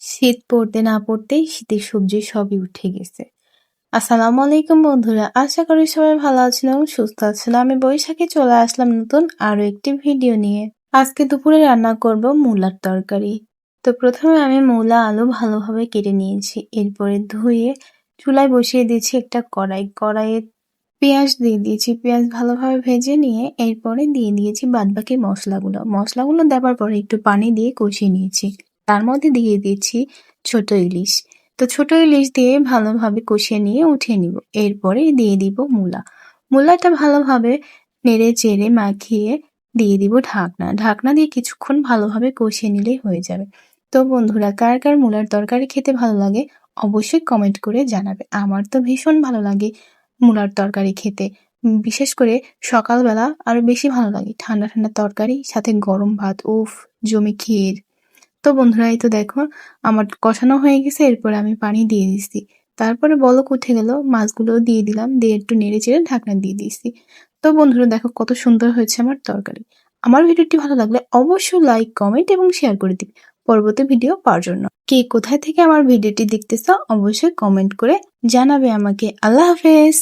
শীত পড়তে না পড়তেই শীতের সবজি সবই উঠে গেছে। আসসালামু আলাইকুম বন্ধুরা, আশা করি সবাই ভালো আছেন এবং সুস্থ আছেন। আমি বৈশাখে চলে আসলাম নতুন আরো একটি ভিডিও নিয়ে। আজকে দুপুরে রান্না করব মূলার তরকারি। তো প্রথমে আমি মূলা আলু ভালোভাবে কেটে নিয়েছি, এরপরে ধুয়ে চুলায় বসিয়ে দিয়েছি একটা কড়াইয়ে পেঁয়াজ দিয়ে দিয়েছি। পেঁয়াজ ভালোভাবে ভেজে নিয়ে এরপরে দিয়ে দিয়েছি বাদবাকি মশলাগুলো দেওয়ার পরে একটু পানি দিয়ে কষিয়ে নিয়েছি। তার মধ্যে দিয়ে দিয়েছি ছোট ইলিশ। তো ছোট ইলিশ দিয়ে ভালোভাবে কষিয়ে নিয়ে উঠিয়ে নিব। এরপরে দিয়ে দিব মূলাটা ভালোভাবে নেড়ে চেড়ে মাখিয়ে দিয়ে দিব ঢাকনা দিয়ে কিছুক্ষণ ভালোভাবে কষিয়ে নিলেই হয়ে যাবে। তো বন্ধুরা, কার কার মূলার তরকারি খেতে ভালো লাগে অবশ্যই কমেন্ট করে জানাবে। আমার তো ভীষণ ভালো লাগে মূলার তরকারি খেতে। বিশেষ করে সকালবেলা আরো বেশি ভালো লাগে। ঠান্ডা ঠান্ডা তরকারি সাথে গরম ভাত, উফ জমে ক্ষীর। তো বন্ধুরা, এই তো দেখো আমার কষানো হয়ে গেছে, এরপরে আমি পানি দিয়ে দিচ্ছি। তারপরে বলক উঠে গেল, মাছগুলো দিয়ে দিলাম, দিয়ে একটু নেড়ে চেড়ে ঢাকনা দিয়ে দিচ্ছি। তো বন্ধুরা দেখো কত সুন্দর হয়েছে আমার তরকারি। আমার ভিডিওটি ভালো লাগলে অবশ্যই লাইক, কমেন্ট এবং শেয়ার করে দিবে পরবর্তী ভিডিও পাওয়ার জন্য। কে কোথায় থেকে আমার ভিডিওটি দেখতেছ অবশ্যই কমেন্ট করে জানাবে আমাকে। আল্লাহ হাফেজ।